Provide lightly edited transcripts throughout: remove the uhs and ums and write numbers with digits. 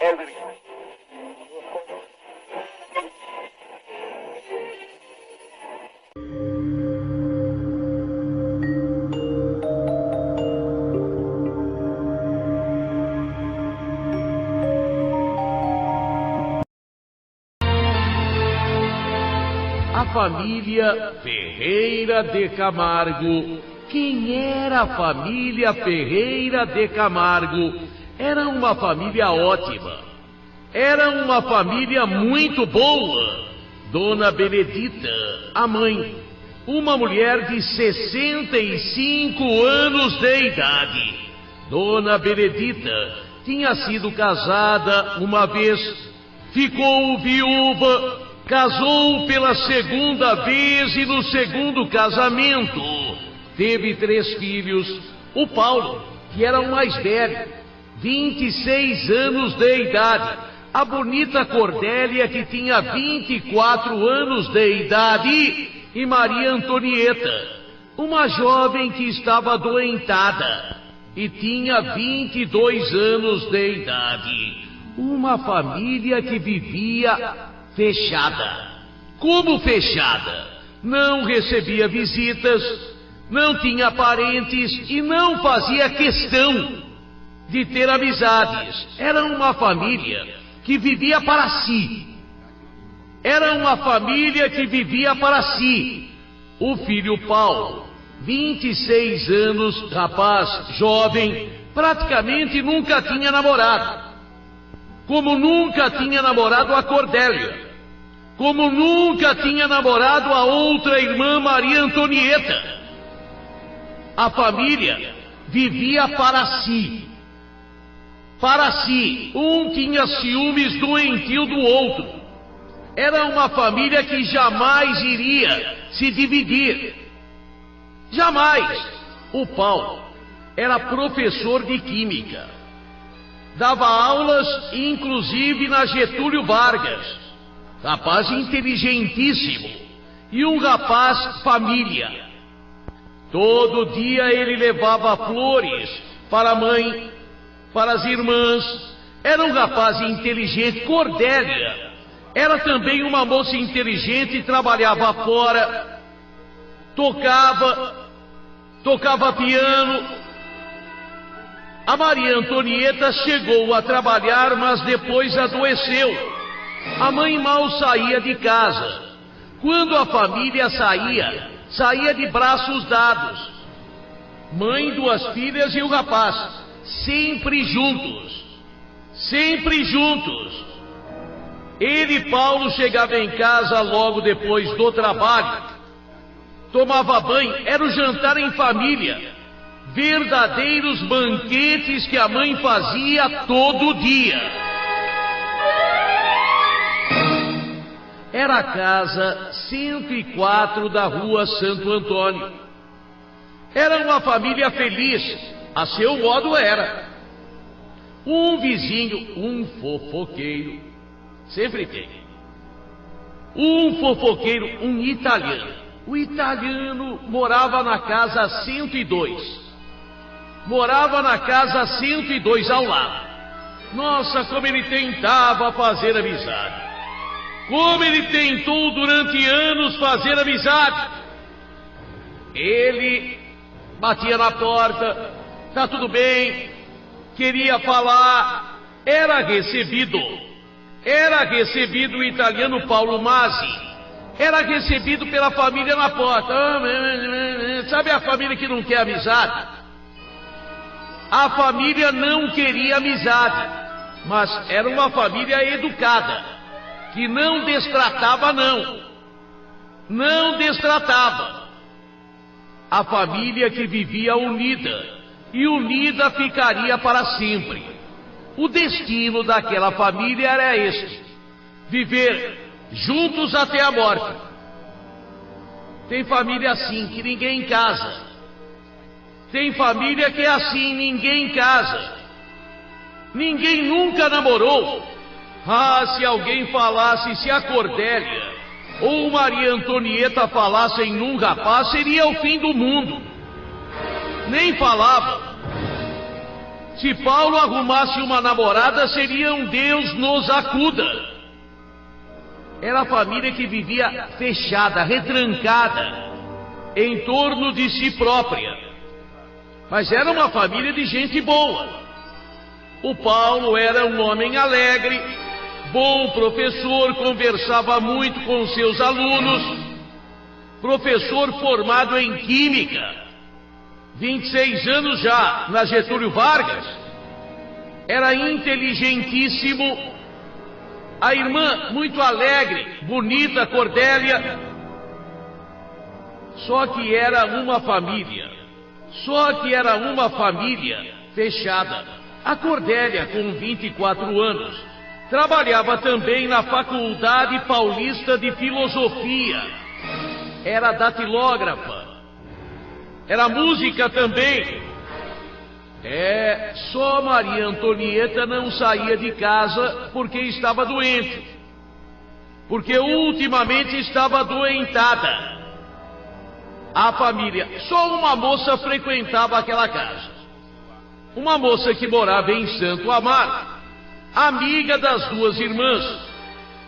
A família Ferreira de Camargo. Quem era a família Ferreira de Camargo? Era uma família ótima. Era uma família muito boa. Dona Benedita, a mãe, uma mulher de 65 anos de idade. Dona Benedita tinha sido casada uma vez, ficou viúva, casou pela segunda vez e no segundo casamento teve 3 filhos. O Paulo, que era o mais velho, 26 anos de idade. A bonita Cordélia, que tinha 24 anos de idade. E Maria Antonieta, uma jovem que estava adoentada e tinha 22 anos de idade. Uma família que vivia fechada. Como fechada? Não recebia visitas, não tinha parentes e não fazia questão de ter amizades. Era uma família que vivia para si. Era uma família que vivia para si. O filho Paulo, 26 anos, rapaz jovem, praticamente nunca tinha namorado. Como nunca tinha namorado a Cordélia. Como nunca tinha namorado a outra irmã Maria Antonieta. A família vivia para si. Para si. Um tinha ciúmes doentio do outro. Era uma família que jamais iria se dividir. Jamais. O Paulo era professor de química. Dava aulas, inclusive na Getúlio Vargas. Rapaz inteligentíssimo. E um rapaz família. Todo dia ele levava flores para a mãe, para as irmãs. Era um rapaz inteligente. Cordélia era também uma moça inteligente e trabalhava fora. Tocava piano. A Maria Antonieta chegou a trabalhar, mas depois adoeceu. A mãe mal saía de casa. Quando a família saía de braços dados. Mãe, 2 filhas e o rapaz, sempre juntos. Sempre juntos. Ele, Paulo, chegava em casa logo depois do trabalho. Tomava banho, era o jantar em família. Verdadeiros banquetes que a mãe fazia todo dia. Era a casa 104 da rua Santo Antônio. Era uma família feliz, a seu modo era. Um vizinho, um fofoqueiro, sempre tem. Um fofoqueiro, um italiano. O italiano morava na casa 102. Morava na casa 102 ao lado. Nossa, como ele tentava fazer amizade. Como ele tentou durante anos fazer amizade. Ele batia na porta. Tá tudo bem. Queria falar. Era recebido o italiano Paulo Masi. Era recebido pela família na porta. Sabe a família que não quer amizade? A família não queria amizade, mas era uma família educada, que não destratava não destratava. A família que vivia unida, e unida ficaria para sempre. O destino daquela família era este: viver juntos até a morte. Tem família assim, que ninguém casa. Tem família que é assim, ninguém casa. Ninguém nunca namorou. Se alguém falasse, se a Cordélia ou Maria Antonieta falassem num rapaz, seria o fim do mundo. Nem falava. Se Paulo arrumasse uma namorada, seria um Deus nos acuda. Era a família que vivia fechada, retrancada, em torno de si própria. Mas era uma família de gente boa. O Paulo era um homem alegre, bom professor, conversava muito com seus alunos, professor formado em Química, 26 anos já na Getúlio Vargas, era inteligentíssimo. A irmã muito alegre, bonita, Cordélia, só que era uma família fechada. A Cordélia, com 24 anos, trabalhava também na Faculdade Paulista de Filosofia, era datilógrafa. Era música também. Só Maria Antonieta não saía de casa porque estava doente. Porque ultimamente estava adoentada. A família, só uma moça frequentava aquela casa. Uma moça que morava em Santo Amaro, amiga das duas irmãs.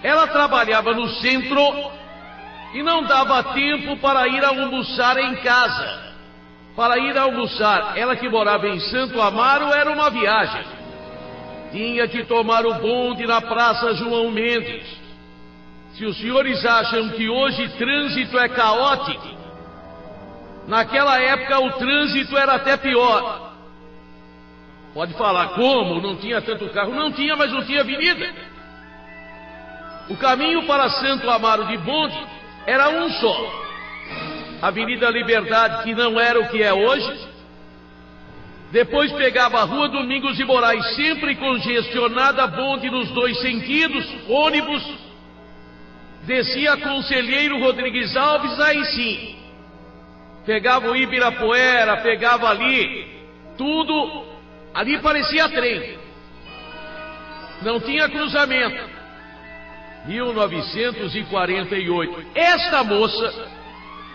Ela trabalhava no centro e não dava tempo para ir almoçar em casa. Para ir almoçar, ela que morava em Santo Amaro, era uma viagem. Tinha que tomar o bonde na Praça João Mendes. Se os senhores acham que hoje trânsito é caótico, naquela época o trânsito era até pior. Pode falar, como? Não tinha tanto carro? Não tinha, mas não tinha avenida. O caminho para Santo Amaro de bonde era um só. Avenida Liberdade, que não era o que é hoje. Depois pegava a Rua Domingos de Moraes, sempre congestionada, bonde nos dois sentidos, ônibus. Descia Conselheiro Rodrigues Alves, aí sim. Pegava o Ibirapuera, pegava ali, tudo. Ali parecia trem. Não tinha cruzamento. 1948. Esta moça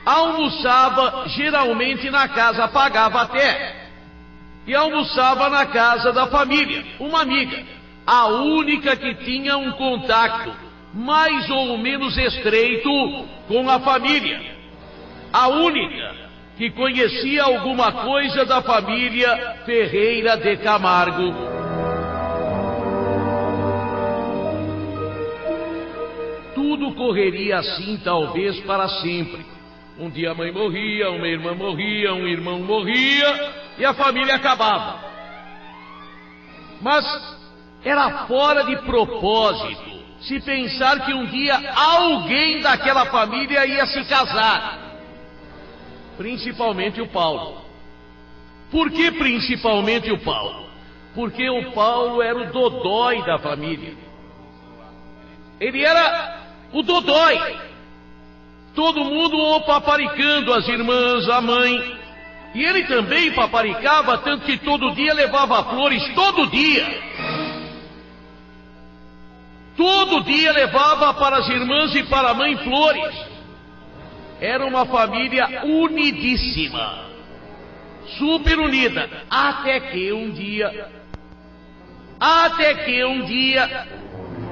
almoçava geralmente na casa, pagava até, e almoçava na casa da família, uma amiga, a única que tinha um contato mais ou menos estreito com a família, a única que conhecia alguma coisa da família Ferreira de Camargo. Tudo correria assim talvez para sempre. Um dia a mãe morria, uma irmã morria, um irmão morria e a família acabava. Mas era fora de propósito se pensar que um dia alguém daquela família ia se casar. Principalmente o Paulo. Por que principalmente o Paulo? Porque o Paulo era o dodói da família. Ele era o dodói. Todo mundo o paparicando, as irmãs, a mãe. E ele também paparicava, tanto que todo dia levava flores, todo dia. Todo dia levava para as irmãs e para a mãe flores. Era uma família unidíssima. Super unida. Até que um dia,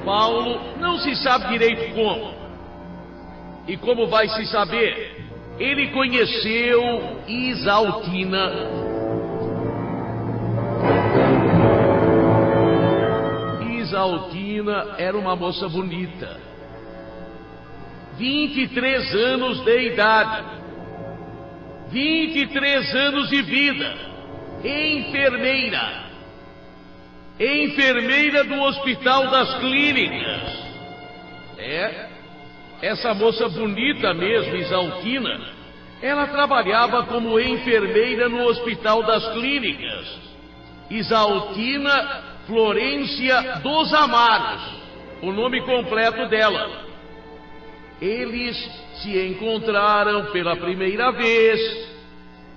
Paulo, não se sabe direito como. E como vai se saber? Ele conheceu Isaltina. Isaltina era uma moça bonita. 23 anos de idade. 23 anos de vida. Enfermeira. Enfermeira do Hospital das Clínicas. Essa moça bonita mesmo, Isaltina, ela trabalhava como enfermeira no Hospital das Clínicas. Isaltina Florência dos Amaros, o nome completo dela. Eles se encontraram pela primeira vez,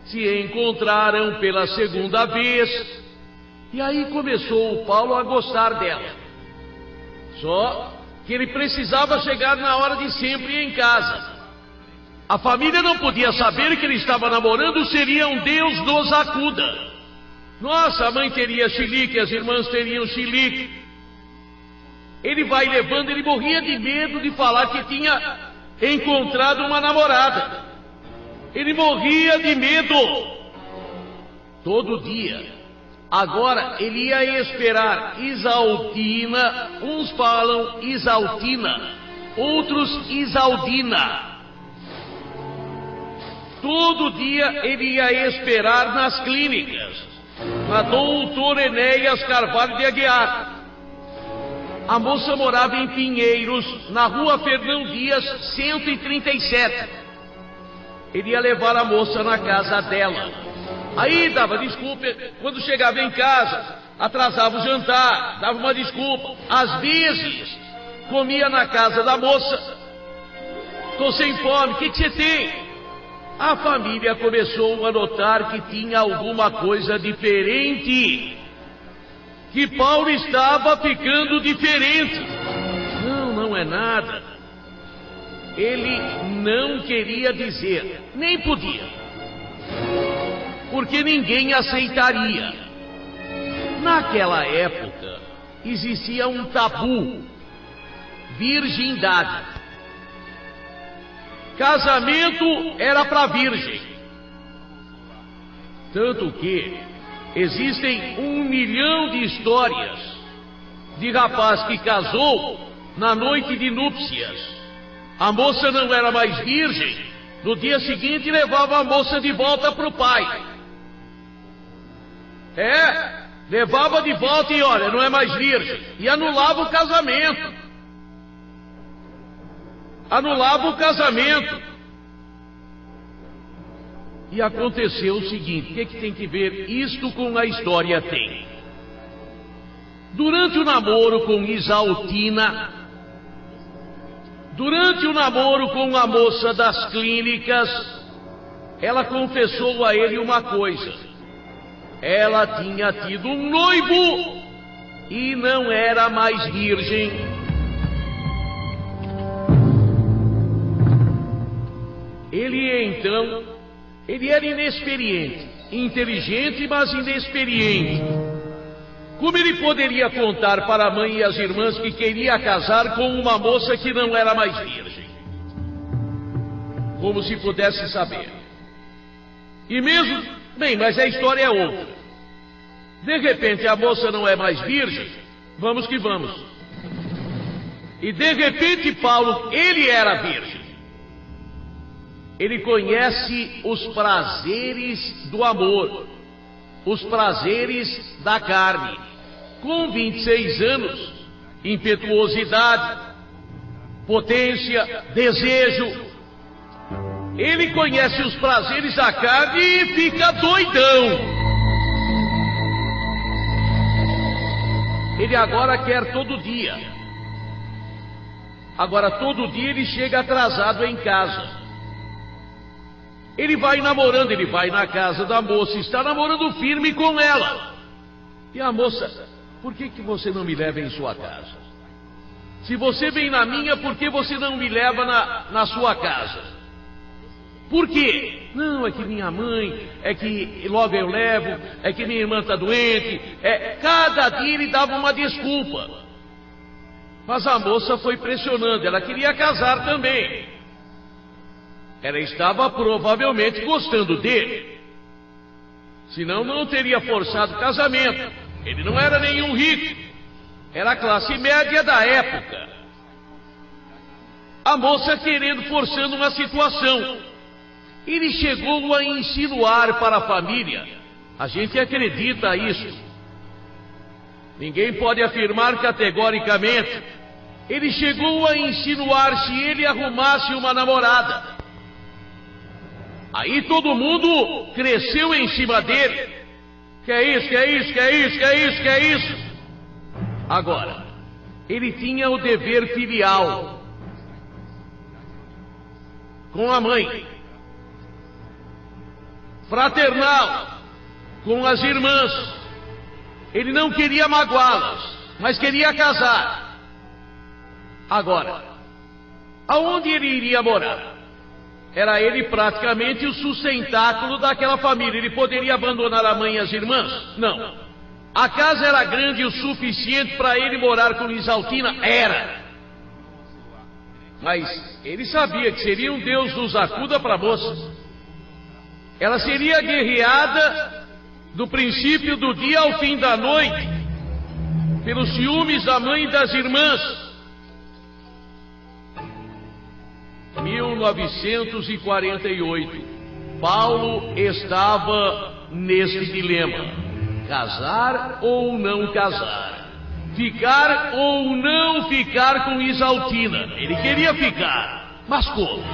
se encontraram pela segunda vez, e aí começou o Paulo a gostar dela. Só que ele precisava chegar na hora de sempre em casa. A família não podia saber que ele estava namorando, seria um Deus nos acuda. Nossa, a mãe teria chilique, as irmãs teriam chilique. Ele vai levando, ele morria de medo de falar que tinha encontrado uma namorada. Ele morria de medo. Todo dia. Agora ele ia esperar Isaltina, uns falam Isaltina, outros Isaldina. Todo dia ele ia esperar nas clínicas, na Doutor Enéas Carvalho de Aguiar. A moça morava em Pinheiros, na rua Fernão Dias, 137. Ele ia levar a moça na casa dela. Aí dava desculpa, quando chegava em casa, atrasava o jantar, dava uma desculpa. Às vezes, comia na casa da moça. Estou sem fome, o que você tem? A família começou a notar que tinha alguma coisa diferente. Que Paulo estava ficando diferente. Não, não é nada. Ele não queria dizer, nem podia. Porque ninguém aceitaria. Naquela época, existia um tabu: virgindade. Casamento era para virgem. Tanto que existem 1 milhão de histórias de rapaz que casou na noite de núpcias. A moça não era mais virgem. No dia seguinte levava a moça de volta para o pai. Levava de volta e olha, não é mais virgem. E anulava o casamento. Anulava o casamento. E aconteceu o seguinte, o que tem que ver isto com a história tem? Durante o namoro com Isaltina, durante o namoro com a moça das clínicas, ela confessou a ele uma coisa. Ela tinha tido um noivo e não era mais virgem. Ele era inexperiente, inteligente, mas inexperiente. Como ele poderia contar para a mãe e as irmãs que queria casar com uma moça que não era mais virgem? Como se pudesse saber. E mesmo, bem, mas a história é outra. De repente a moça não é mais virgem, vamos que vamos. E de repente Paulo, ele era virgem. Ele conhece os prazeres do amor, os prazeres da carne. Com 26 anos, impetuosidade, potência, desejo. Ele conhece os prazeres da carne e fica doidão. Ele agora quer todo dia. Agora todo dia ele chega atrasado em casa. Ele vai namorando, ele vai na casa da moça, está namorando firme com ela. E a moça, por que você não me leva em sua casa? Se você vem na minha, por que você não me leva na sua casa? Por quê? Não, é que minha mãe, é que logo eu levo, é que minha irmã está doente. Cada dia ele dava uma desculpa. Mas a moça foi pressionando, ela queria casar também. Ela estava provavelmente gostando dele. Senão não teria forçado o casamento. Ele não era nenhum rico. Era a classe média da época. A moça querendo, forçando uma situação. Ele chegou a insinuar para a família. A gente acredita isso. Ninguém pode afirmar categoricamente. Ele chegou a insinuar se ele arrumasse uma namorada. Aí todo mundo cresceu em cima dele. Que é isso, que é isso, que é isso, que é isso, que é isso. Agora, ele tinha o dever filial com a mãe, fraternal com as irmãs. Ele não queria magoá-las, mas queria casar. Agora, aonde ele iria morar? Era ele praticamente o sustentáculo daquela família. Ele poderia abandonar a mãe e as irmãs? Não. A casa era grande o suficiente para ele morar com Isaltina? Era. Mas ele sabia que seria um Deus nos acuda para a moça. Ela seria guerreada do princípio do dia ao fim da noite, pelos ciúmes da mãe e das irmãs. 1948, Paulo estava nesse dilema: casar ou não casar, ficar ou não ficar com Isaltina. Ele queria ficar, mas como?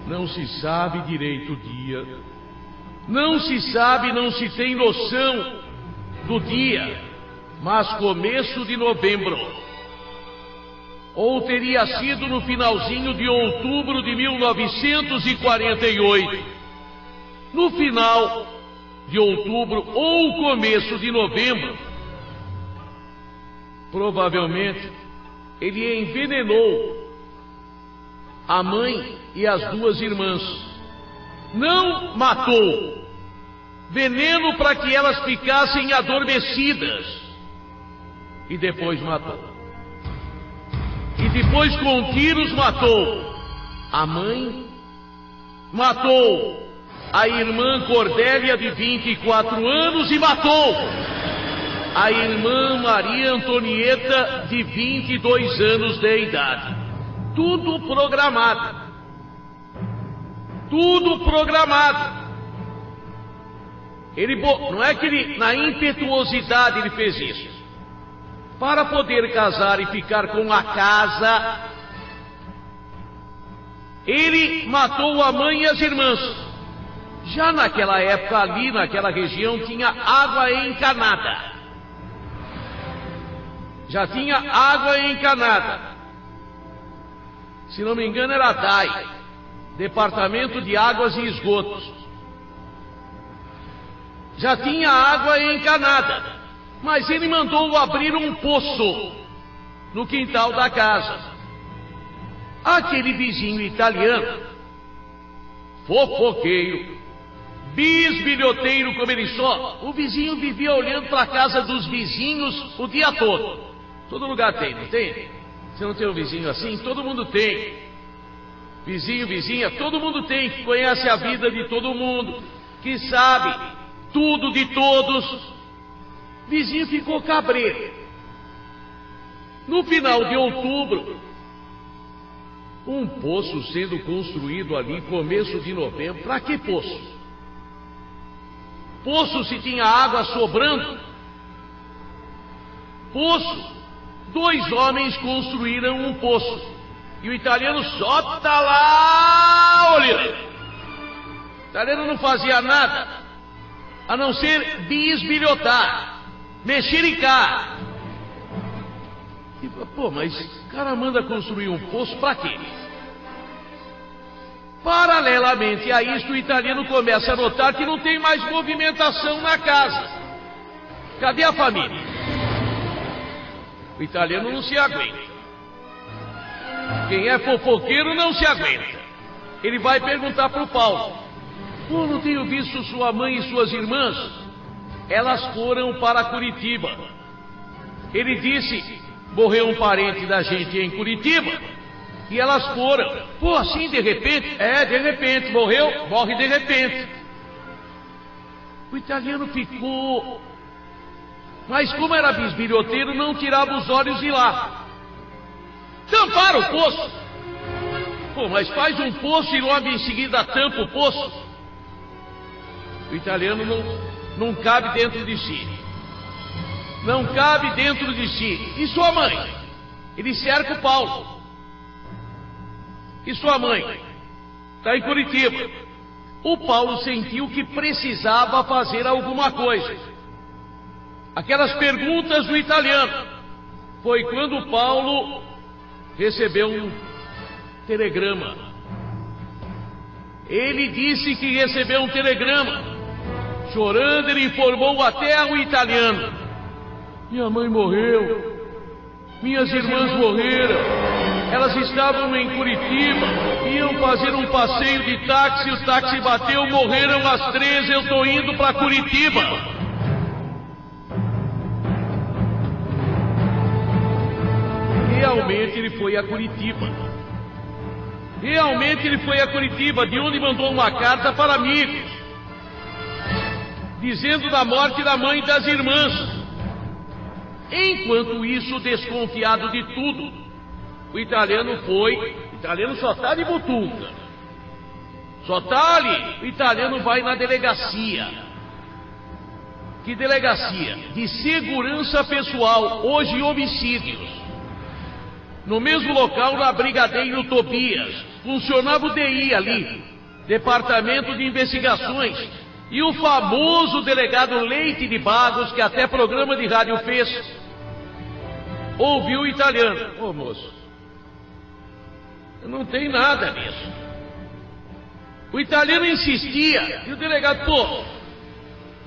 Não se sabe direito o dia, não se sabe, não se tem noção do dia, mas começo de novembro, ou teria sido no finalzinho de outubro de 1948, no final de outubro ou começo de novembro, provavelmente ele envenenou a mãe e as duas irmãs. Não matou, veneno para que elas ficassem adormecidas, e depois matou. E depois com tiros matou a mãe, matou a irmã Cordélia de 24 anos e matou a irmã Maria Antonieta de 22 anos de idade. Tudo programado. Tudo programado. Ele, não é que ele, na impetuosidade, ele fez isso. Para poder casar e ficar com a casa, ele matou a mãe e as irmãs. Já naquela época, ali naquela região, tinha água encanada. Já tinha água encanada. Se não me engano, era DAI, Departamento de Águas e Esgotos. Já tinha água encanada, mas ele mandou abrir um poço no quintal da casa. Aquele vizinho italiano, fofoqueiro, bisbilhoteiro como ele só, o vizinho vivia olhando para a casa dos vizinhos o dia todo. Todo lugar tem, não tem? Você não tem um vizinho assim? Todo mundo tem. Vizinho, vizinha, todo mundo tem, que conhece a vida de todo mundo, que sabe tudo de todos. Vizinho ficou cabreiro. No final de outubro, um poço sendo construído ali, começo de novembro. Para que poço? Poço se tinha água sobrando. Poço. 2 homens construíram um poço. E o italiano só está lá olhando. O italiano não fazia nada a não ser bisbilhotar, mexericar. E, pô, mas o cara manda construir um poço para quê? Paralelamente a isso, o italiano começa a notar que não tem mais movimentação na casa. Cadê a família? O italiano não se aguenta. Quem é fofoqueiro não se aguenta. Ele vai perguntar para o Paulo: pô, não tenho visto sua mãe e suas irmãs? Elas foram para Curitiba. Ele disse: morreu um parente da gente em Curitiba e elas foram. Pô, assim de repente? É, de repente. Morre de repente. O italiano ficou... Mas como era bisbilhoteiro, não tirava os olhos de lá. Tamparam o poço. Pô, mas faz um poço e logo em seguida tampa o poço. O italiano não cabe dentro de si. Não cabe dentro de si. E sua mãe? Ele cerca o Paulo. E sua mãe? Está em Curitiba. O Paulo sentiu que precisava fazer alguma coisa. Aquelas perguntas do italiano. Foi quando o Paulo recebeu um telegrama. Ele disse que recebeu um telegrama. Chorando, ele informou até ao italiano Minha mãe morreu. Minhas irmãs morreram. Elas estavam em Curitiba. Iam fazer um passeio de táxi. O táxi bateu, morreram as 3. Eu tô indo para Curitiba. Realmente ele foi a Curitiba. Realmente ele foi a Curitiba, de onde mandou uma carta para amigos, dizendo da morte da mãe e das irmãs. Enquanto isso, desconfiado de tudo, o italiano só tá de butuca. Só tá ali. O italiano vai na delegacia. Que delegacia? De segurança pessoal, hoje homicídios. No mesmo local, na Brigadeiro Tobias, funcionava o DI ali, Departamento de Investigações, e o famoso delegado Leite de Bagos, que até programa de rádio fez, ouviu o italiano. Ô moço, não tem nada nisso. O italiano insistia, e o delegado,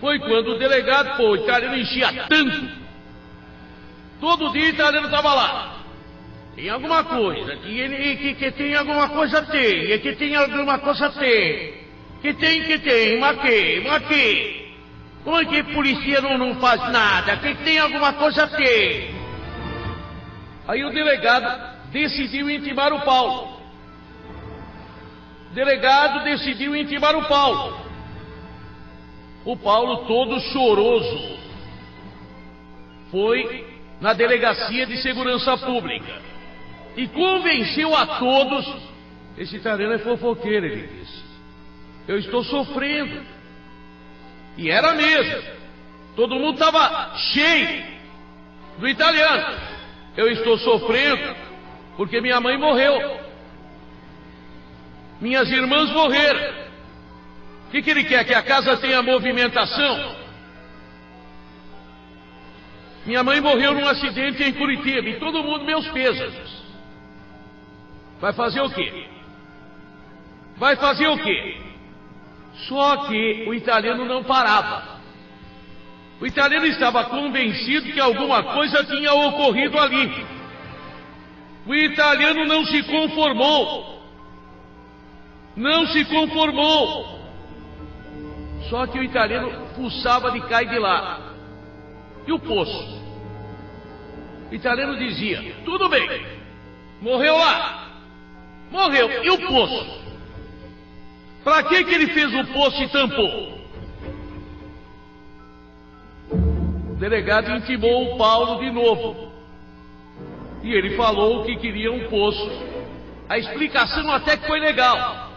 foi quando o delegado, o italiano enchia tanto. Todo dia o italiano estava lá. Tem alguma coisa, que tem alguma coisa, tem, que tem alguma coisa, tem. Que tem, mas que? Como é que a polícia não faz nada? Que tem alguma coisa, tem. Aí o delegado decidiu intimar o Paulo. O Paulo, todo choroso, foi na Delegacia de Segurança Pública e convenceu a todos. Esse italiano é fofoqueiro, ele disse. Eu estou sofrendo. E era mesmo. Todo mundo estava cheio do italiano. Eu estou sofrendo porque minha mãe morreu. Minhas irmãs morreram. O que ele quer? Que a casa tenha movimentação? Minha mãe morreu num acidente em Curitiba e todo mundo meus pêsames. Vai fazer o quê? Só que o italiano não parava. O italiano estava convencido que alguma coisa tinha ocorrido ali. O italiano não se conformou. Só que o italiano fuçava de cá e de lá. E o poço? O italiano dizia, tudo bem, morreu lá. Morreu. E o poço? Para que ele fez o poço e tampou? O delegado intimou o Paulo de novo. E ele falou que queria um poço. A explicação até que foi legal.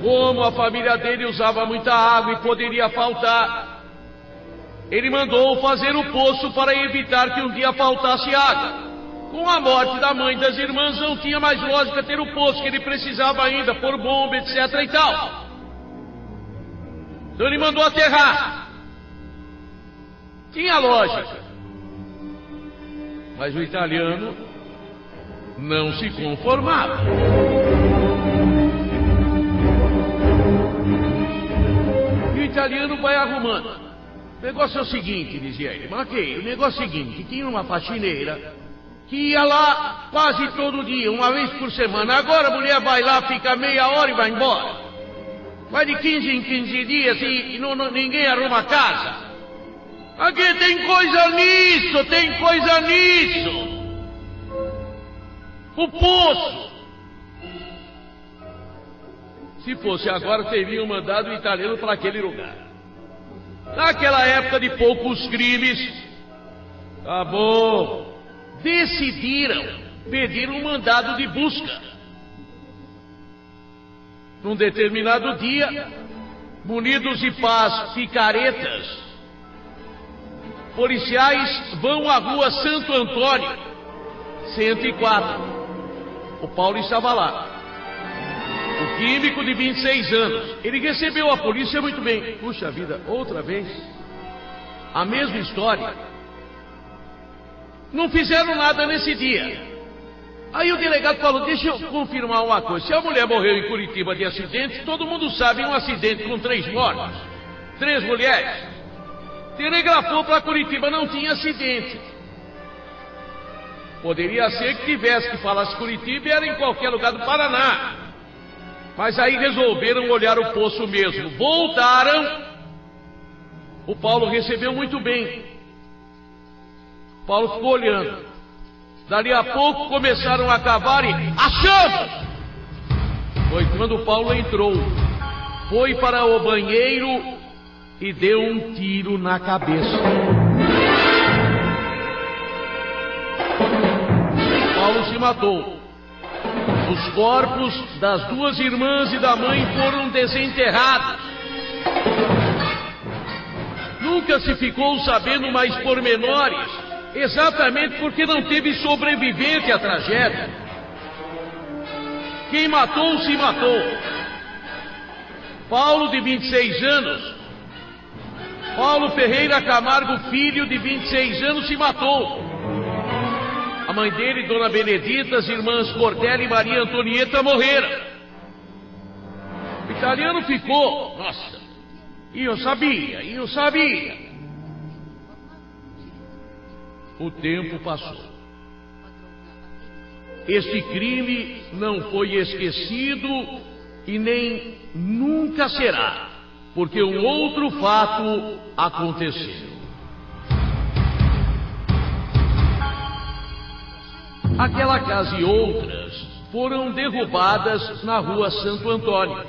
Como a família dele usava muita água e poderia faltar, ele mandou fazer o poço para evitar que um dia faltasse água. Com a morte da mãe e das irmãs, não tinha mais lógica ter o poço, que ele precisava ainda pôr bomba, etc. e tal. Então ele mandou aterrar. Tinha lógica. Mas o italiano não se conformava. E o italiano vai arrumando. O negócio é o seguinte, dizia ele. Maquei, o negócio é o seguinte, tinha uma faxineira que ia lá quase todo dia, uma vez por semana. Agora a mulher vai lá, fica meia hora e vai embora. Vai de 15 em 15 dias e ninguém arruma a casa. Aqui tem coisa nisso. O poço. Se fosse agora, teriam mandado o italiano para aquele lugar. Naquela época de poucos crimes, tá bom, decidiram pedir um mandado de busca. Num determinado dia, munidos de pás picaretas, policiais vão à rua Santo Antônio, 104. O Paulo estava lá. O químico de 26 anos. Ele recebeu a polícia muito bem. Puxa vida, outra vez. A mesma história. Não fizeram nada nesse dia. Aí o delegado falou, deixa eu confirmar uma coisa. Se a mulher morreu em Curitiba de acidente, todo mundo sabe um acidente com 3 mortos. 3 mulheres. telegrafou para Curitiba, não tinha acidente. Poderia ser que tivesse, que falasse Curitiba e era em qualquer lugar do Paraná. Mas aí resolveram olhar o poço mesmo. Voltaram. O Paulo recebeu muito bem. Paulo ficou olhando. Dali a pouco começaram a cavar e achamos! Foi quando Paulo entrou. Foi para o banheiro e deu um tiro na cabeça. Paulo se matou. Os corpos das duas irmãs e da mãe foram desenterrados. Nunca se ficou sabendo mais pormenores, exatamente porque não teve sobrevivente à tragédia. Quem matou, se matou. Paulo, de 26 anos. Paulo Ferreira Camargo, filho, de 26 anos, se matou. A mãe dele, Dona Benedita, as irmãs Cordélia e Maria Antonieta morreram. O italiano ficou, nossa, e eu sabia. O tempo passou. Este crime não foi esquecido e nem nunca será, porque um outro fato aconteceu. Aquela casa e outras foram derrubadas na rua Santo Antônio.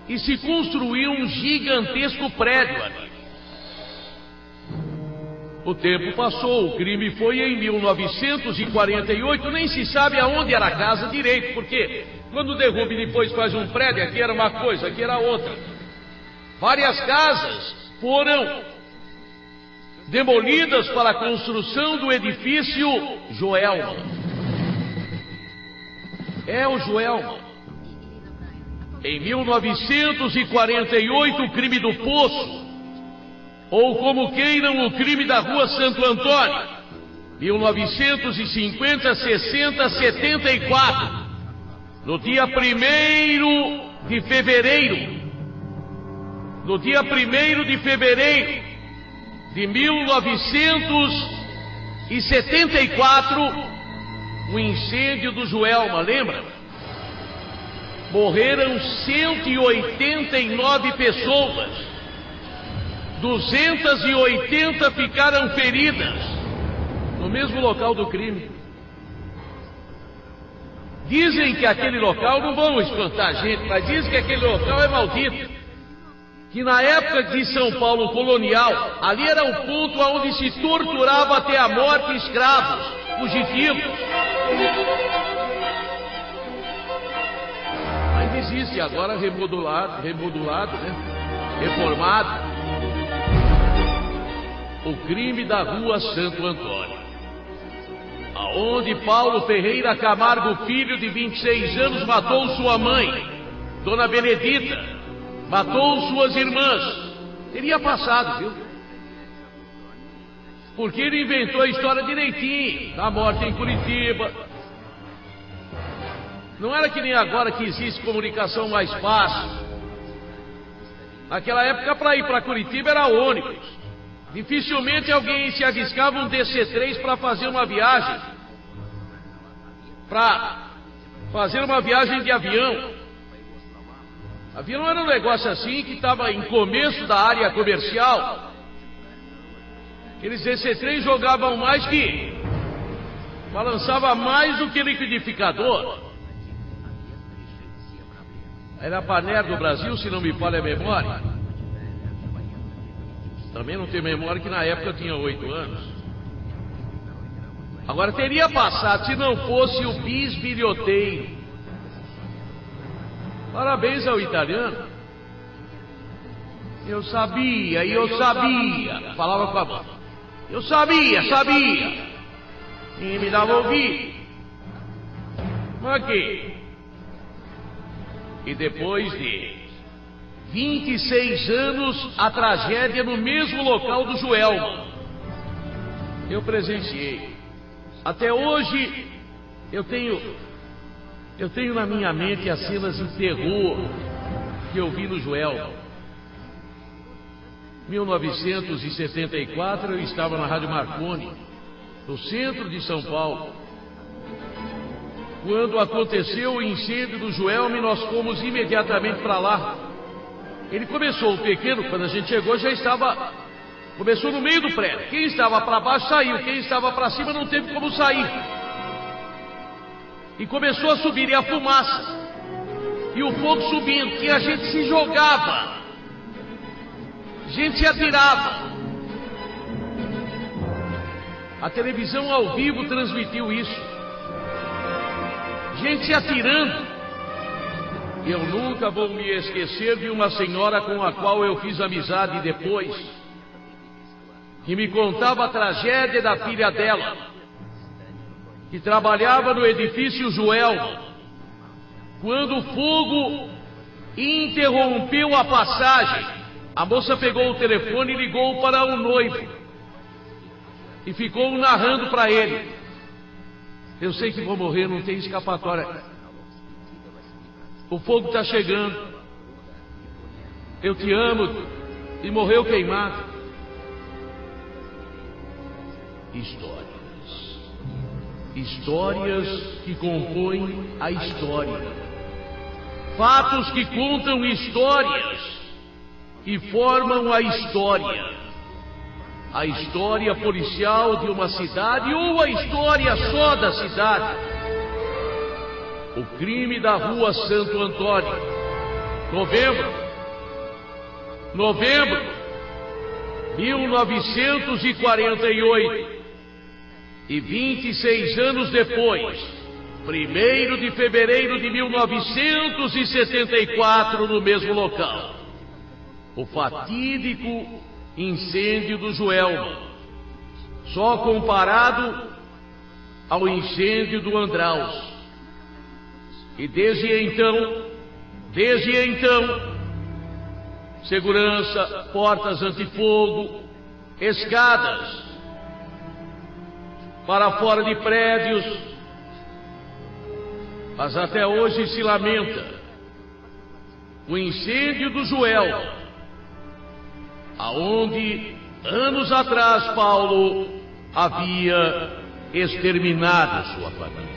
E se construiu um gigantesco prédio ali. O tempo passou, o crime foi em 1948, nem se sabe aonde era a casa direito, porque quando derruba e depois faz um prédio, aqui era uma coisa, aqui era outra. Várias casas foram demolidas para a construção do edifício Joelma. É o Joelma. Em 1948, o crime do Poço, ou como queiram, o crime da Rua Santo Antônio. 1950, 60, 74. No dia 1º de fevereiro. No dia 1º de fevereiro de 1974, o incêndio do Joelma, lembra? Morreram 189 pessoas, 280 ficaram feridas, no mesmo local do crime. Dizem que aquele local, não vão espantar a gente, mas dizem que aquele local é maldito. Que na época de São Paulo colonial, ali era o ponto onde se torturava até a morte escravos, fugitivos. Mas existe agora remodulado, né? Reformado. O crime da Rua Santo Antônio, aonde Paulo Ferreira Camargo, filho, de 26 anos, matou sua mãe, Dona Benedita. Matou suas irmãs. Teria passado, viu? Porque ele inventou a história direitinho. Da morte em Curitiba. Não era que nem agora que existe comunicação mais fácil. Naquela época, para ir para Curitiba era ônibus. Dificilmente alguém se arriscava um DC-3 para fazer uma viagem. Para fazer uma viagem de avião. Avião era um negócio assim que estava em começo da área comercial. Aqueles DC-3 jogavam mais que... balançava mais do que liquidificador. Era a Panair do Brasil, se não me falha a memória. Também não tenho memória que na época eu tinha 8 anos. Agora teria passado se não fosse o bisbilhoteiro. Parabéns ao italiano. Eu sabia. Falava com a mão. Eu sabia. E me dava ouvido. Aqui. E depois de 26 anos, a tragédia no mesmo local do Joelma. Eu presenciei. Até hoje, eu tenho na minha mente as cenas de terror que eu vi no Joelma. 1974, eu estava na Rádio Marconi, no centro de São Paulo. Quando aconteceu o incêndio do Joelme, nós fomos imediatamente para lá. Ele começou, o pequeno, quando a gente chegou, começou no meio do prédio. Quem estava para baixo saiu, quem estava para cima não teve como sair. E começou a subir, e a fumaça, e o fogo subindo, e a gente se jogava, a gente se atirava. A televisão ao vivo transmitiu isso. Gente se atirando. E eu nunca vou me esquecer de uma senhora com a qual eu fiz amizade depois, que me contava a tragédia da filha dela, que trabalhava no edifício Joelma, quando o fogo interrompeu a passagem. A moça pegou o telefone e ligou para o noivo e ficou narrando para ele: eu sei que vou morrer, não tem escapatória, o fogo está chegando, eu te amo, e morreu queimado. Histórias que compõem a história, fatos que contam histórias e formam a história policial de uma cidade ou a história só da cidade. O crime da Rua Santo Antônio, novembro 1948, e 26 anos depois, 1º de fevereiro de 1974, no mesmo local, o fatídico incêndio do Joelma, só comparado ao incêndio do Andraus. E desde então, segurança, portas antifogo, escadas para fora de prédios, mas até hoje se lamenta o incêndio do Joelma, aonde anos atrás Paulo havia exterminado sua família.